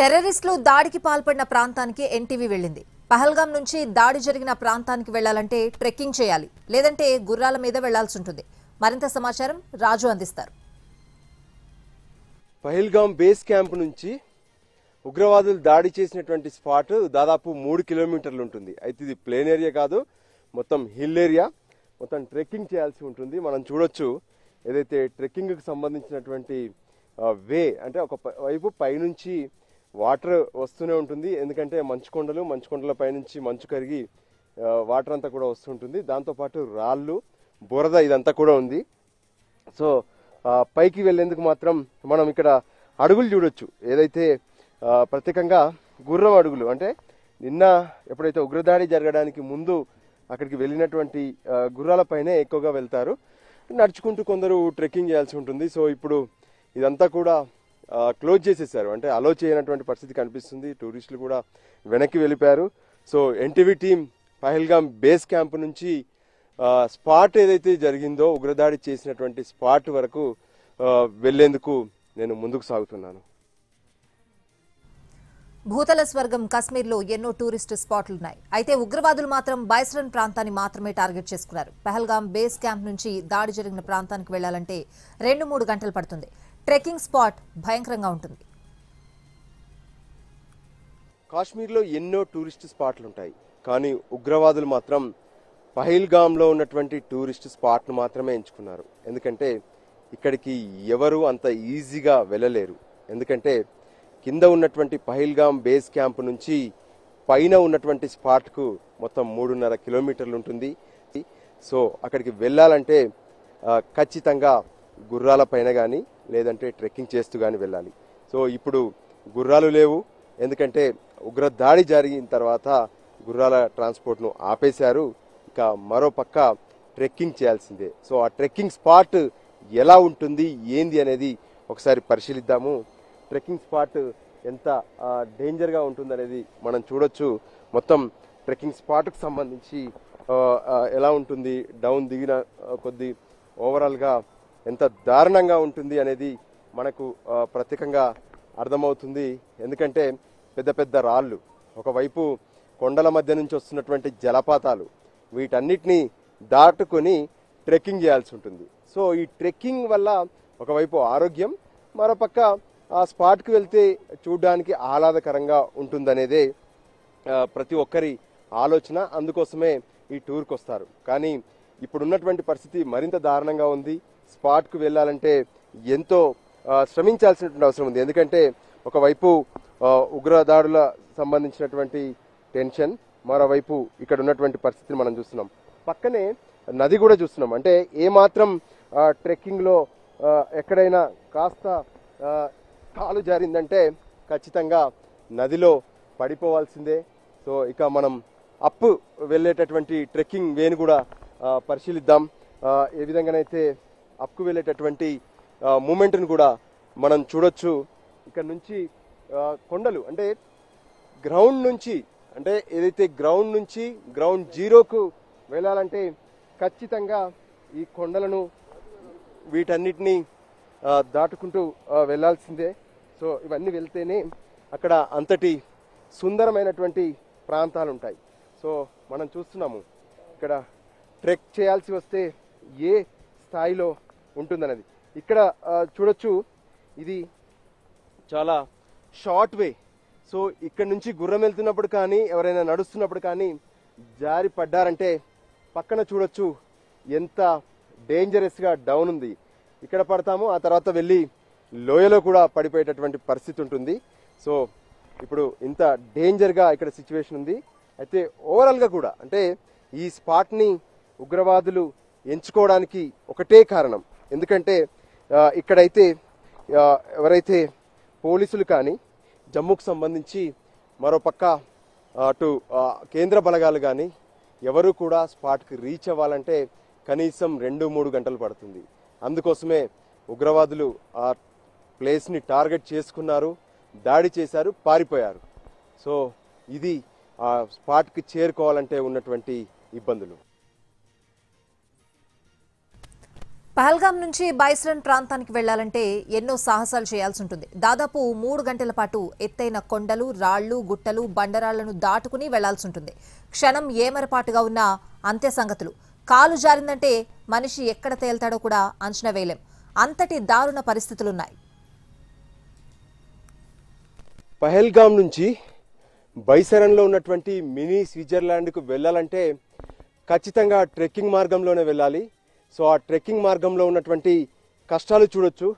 టెర్రరిస్టులు దాడికి పాల్పడిన ప్రాంతానికి ఎన్టీవీ వెళ్లింది. పహల్గాం నుంచి దాడి జరిగిన ప్రాంతానికి వెళ్లాలంటే ట్రెక్కింగ్ చేయాలి, లేదంటే గుర్రాల మీద వెళ్లాల్సి ఉంటుంది. మరింత సమాచారం రాజు అందిస్తారు. పహల్గాం బేస్ క్యాంప్ నుంచి ఉగ్రవాదులు దాడి చేసినటువంటి స్పాట్ దాదాపు 3 కిలోమీటర్లు ఉంటుంది. అయితే ఇది ప్లేన్ ఏరియా కాదు, మొత్తం హిల్ ఏరియా. మొత్తం ట్రెక్కింగ్ చేయాల్సి ఉంటుంది. మనం చూడొచ్చు ఏదైతే ట్రెక్కింగ్కి సంబంధించినటువంటి వే అంటే ఒక వైపు పైనుంచి వాటర్ వస్తూనే ఉంటుంది. ఎందుకంటే మంచుకొండల పైనుంచి మంచు కరిగి వాటర్ అంతా కూడా వస్తుంటుంది. దాంతోపాటు రాళ్ళు, బురద ఇదంతా కూడా ఉంది. సో పైకి వెళ్లేందుకు మాత్రం మనం ఇక్కడ అడుగులు చూడొచ్చు. ఏదైతే ప్రత్యేకంగా గుర్రం అడుగులు, అంటే నిన్న ఎప్పుడైతే ఉగ్రదాడి జరగడానికి ముందు అక్కడికి వెళ్ళినటువంటి గుర్రాలపైనే ఎక్కువగా వెళ్తారు. నడుచుకుంటూ కొందరు ట్రెక్కింగ్ చేయాల్సి ఉంటుంది. సో ఇప్పుడు ఇదంతా కూడా క్లోజ్ చేసేసారు, అంటే అలో చేయనటువంటి పరిస్థితి కనిపిస్తుంది. టూరిస్టులు కూడా వెనక్కి వెళ్ళిపోయారు. So NTV team Pahalgam base camp నుంచి స్పాట్ ఏదైతే జరిగిందో ఉగ్రదాడి చేసినటువంటి స్పాట్ వరకు వెళ్లేందుకు నేను ముందుకు సాగుతున్నాను. భూతల స్వర్గం కశ్మీర్లో ఎన్నో టూరిస్టు స్పాట్లున్నాయి. అయితే ఉగ్రవాదులు మాత్రం బైస్రన్ ప్రాంతాన్ని మాత్రమే టార్గెట్ చేసుకున్నారు. పహల్గాం బేస్ క్యాంప్ నుంచి దాడి జరిగిన ప్రాంతానికి వెళ్లాలంటే 2-3 గంటలు పడుతుంది. ట్రెక్కింగ్ స్పాట్ భయంకరంగా ఉంటుంది. కాశ్మీర్లో ఎన్నో టూరిస్ట్ స్పాట్లు ఉంటాయి, కానీ ఉగ్రవాదులు మాత్రం పహల్గాంలో ఉన్నటువంటి టూరిస్ట్ స్పాట్ను మాత్రమే ఎంచుకున్నారు. ఎందుకంటే ఇక్కడికి ఎవరు అంత ఈజీగా వెళ్ళలేరు. ఎందుకంటే కింద ఉన్నటువంటి పహల్గాం బేస్ క్యాంప్ నుంచి పైన ఉన్నటువంటి స్పాట్కు మొత్తం 3.5 కిలోమీటర్లు ఉంటుంది. సో అక్కడికి వెళ్ళాలంటే ఖచ్చితంగా గుర్రాల పైన కానీ లేదంటే ట్రెక్కింగ్ చేస్తూ కానీ వెళ్ళాలి. సో ఇప్పుడు గుర్రాలు లేవు, ఎందుకంటే ఉగ్ర దాడి జరిగిన తర్వాత గుర్రాల ట్రాన్స్పోర్ట్ను ఆపేశారు. ఇక మరో పక్క ట్రెక్కింగ్ చేయాల్సిందే. సో ఆ ట్రెక్కింగ్ స్పాట్ ఎలా ఉంటుంది ఏంది అనేది ఒకసారి పరిశీలిద్దాము. ట్రెక్కింగ్ స్పాట్ ఎంత డేంజర్గా ఉంటుందనేది మనం చూడొచ్చు. మొత్తం ట్రెక్కింగ్ స్పాట్కు సంబంధించి ఎలా ఉంటుంది, డౌన్ దిగిన కొద్ది ఓవరాల్గా ఎంత దారుణంగా ఉంటుంది అనేది మనకు ప్రత్యేకంగా అర్థమవుతుంది. ఎందుకంటే పెద్ద పెద్ద రాళ్ళు, ఒకవైపు కొండల మధ్య నుంచి వస్తున్నటువంటి జలపాతాలు, వీటన్నిటినీ దాటుకొని ట్రెక్కింగ్ చేయాల్సి ఉంటుంది. సో ఈ ట్రెక్కింగ్ వల్ల ఒకవైపు ఆరోగ్యం, మరోపక్క ఆ స్పాట్కి వెళ్తే చూడడానికి ఆహ్లాదకరంగా ఉంటుందనేదే ప్రతి ఒక్కరి ఆలోచన. అందుకోసమే ఈ టూర్కి వస్తారు. కానీ ఇప్పుడున్నటువంటి పరిస్థితి మరింత దారుణంగా ఉంది. స్పాట్కు వెళ్ళాలంటే ఎంతో శ్రమించాల్సినటువంటి అవసరం ఉంది. ఎందుకంటే ఒకవైపు ఉగ్రదాడుల సంబంధించినటువంటి టెన్షన్, మరోవైపు ఇక్కడ ఉన్నటువంటి పరిస్థితిని మనం చూస్తున్నాం. పక్కనే నది కూడా చూస్తున్నాం. అంటే ఏమాత్రం ట్రెక్కింగ్లో ఎక్కడైనా కాస్త కాలు జారిందంటే ఖచ్చితంగా నదిలో పడిపోవాల్సిందే. సో ఇక మనం అప్ వెళ్ళేటటువంటి ట్రెక్కింగ్ వేని కూడా పరిశీలిద్దాం. ఏ విధంగానైతే అప్కు వెళ్ళేటటువంటి మూమెంట్ను కూడా మనం చూడొచ్చు. ఇక్కడ నుంచి కొండలు, అంటే గ్రౌండ్ నుంచి, అంటే ఏదైతే గ్రౌండ్ నుంచి గ్రౌండ్ జీరోకు వెళ్ళాలంటే ఖచ్చితంగా ఈ కొండలను వీటన్నిటినీ దాటుకుంటూ వెళ్లాల్సిందే. సో ఇవన్నీ వెళ్తేనే అక్కడ అంతటి సుందరమైనటువంటి ప్రాంతాలు ఉంటాయి. సో మనం చూస్తున్నాము ఇక్కడ ట్రెక్ చేయాల్సి వస్తే ఏ స్థాయిలో ఉంటుందన్నది. ఇక్కడ చూడొచ్చు, ఇది చాలా షార్ట్ వే. సో ఇక్కడ నుంచి గుర్రం వెళ్తున్నప్పుడు కానీ ఎవరైనా నడుస్తున్నప్పుడు కానీ జారి పడ్డారంటే పక్కన చూడొచ్చు ఎంత డేంజరస్గా డౌన్ ఉంది. ఇక్కడ పడతాము, ఆ తర్వాత వెళ్ళి లోయలో కూడా పడిపోయేటటువంటి పరిస్థితి ఉంటుంది. సో ఇప్పుడు ఇంత డేంజర్గా ఇక్కడ సిచ్యువేషన్ ఉంది. అయితే ఓవరాల్గా కూడా అంటే ఈ స్పాట్ని ఉగ్రవాదులు ఎంచుకోవడానికి ఒకటే కారణం. ఎందుకంటే ఇక్కడైతే ఎవరైతే పోలీసులు కానీ జమ్మూకు సంబంధించి మరోపక్క అటు కేంద్ర బలగాలు కానీ ఎవరు కూడా స్పాట్కి రీచ్ అవ్వాలంటే కనీసం 2-3 గంటలు పడుతుంది. అందుకోసమే ఉగ్రవాదులు ఆ ప్లేస్ని టార్గెట్ చేసుకున్నారు, దాడి చేశారు, పారిపోయారు. సో ఇది ఆ స్పాట్కి చేరుకోవాలంటే ఉన్నటువంటి ఇబ్బందులు. పహల్గాం నుంచి బైస్రన్ ప్రాంతానికి వెళ్లాలంటే ఎన్నో సాహసాలు చేయాల్సి ఉంటుంది. దాదాపు 3 గంటల పాటు ఎత్తైన కొండలు, రాళ్లు, గుట్టలు, బండరాళ్లను దాటుకుని వెళ్లాల్సి ఉంటుంది. క్షణం ఏమరపాటుగా ఉన్న అంత్య సంగతులు. కాలు జారిందంటే మనిషి ఎక్కడ తేల్తాడో కూడా అంచనా వేయలేం. అంతటి దారుణ పరిస్థితులున్నాయి. పహల్గాం నుంచి బైసరన్లో ఉన్నటువంటి మినీ స్విట్జర్లాండ్కు వెళ్ళాలంటే ఖచ్చితంగా ట్రెక్కింగ్ మార్గంలోనే వెళ్ళాలి. సో ఆ ట్రెక్కింగ్ మార్గంలో ఉన్నటువంటి కష్టాలు చూడొచ్చు.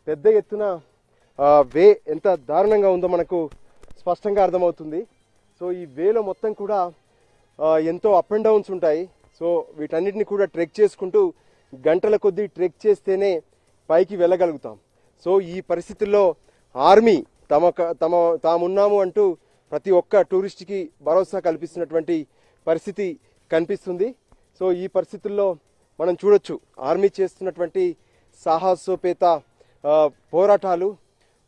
పెద్ద ఎత్తున వే ఎంత దారుణంగా ఉందో మనకు స్పష్టంగా అర్థమవుతుంది. సో ఈ వేలో మొత్తం కూడా ఎంతో అప్ అండ్ డౌన్స్ ఉంటాయి. సో వీటన్నిటిని కూడా ట్రెక్ చేసుకుంటూ గంటల కొద్దీ ట్రెక్ చేస్తేనే పైకి వెళ్ళగలుగుతాం. సో ఈ పరిస్థితుల్లో ఆర్మీ తామున్నాము అంటూ ప్రతి ఒక్క టూరిస్ట్కి భరోసా కల్పిస్తున్నటువంటి పరిస్థితి కనిపిస్తుంది. సో ఈ పరిస్థితుల్లో మనం చూడొచ్చు ఆర్మీ చేస్తున్నటువంటి సాహసోపేత పోరాటాలు.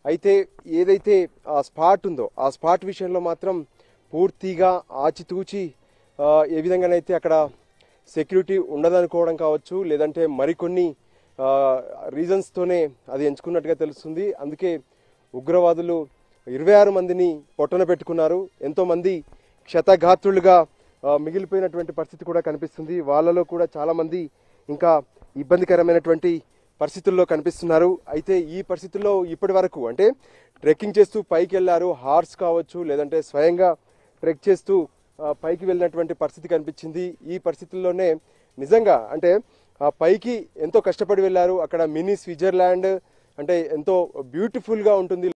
అయితే ఏదైతే ఆ స్పాట్ ఉందో ఆ స్పాట్ విషయంలో మాత్రం పూర్తిగా ఆచితూచి ఏ విధంగానైతే అక్కడ సెక్యూరిటీ ఉండదనుకోవడం కావచ్చు, లేదంటే మరికొన్ని రీజన్స్తోనే అది ఎంచుకున్నట్టుగా తెలుస్తుంది. అందుకే ఉగ్రవాదులు 26 మందిని పొట్టన పెట్టుకున్నారు. ఎంతోమంది క్షతగాత్రులుగా మిగిలిపోయినటువంటి పరిస్థితి కూడా కనిపిస్తుంది. వాళ్ళలో కూడా చాలామంది ఇంకా ఇబ్బందికరమైనటువంటి పరిస్థితుల్లో కనిపిస్తున్నారు. అయితే ఈ పరిస్థితుల్లో ఇప్పటి వరకు అంటే ట్రెక్కింగ్ చేస్తూ పైకి వెళ్ళారు, హార్స్ కావచ్చు, లేదంటే స్వయంగా ట్రెక్ చేస్తూ పైకి వెళ్ళినటువంటి పరిస్థితి కనిపించింది. ఈ పరిస్థితుల్లోనే నిజంగా అంటే పైకి ఎంతో కష్టపడి వెళ్ళారు. అక్కడ మినీ స్విట్జర్లాండ్ అంటే ఎంతో బ్యూటిఫుల్గా ఉంటుంది.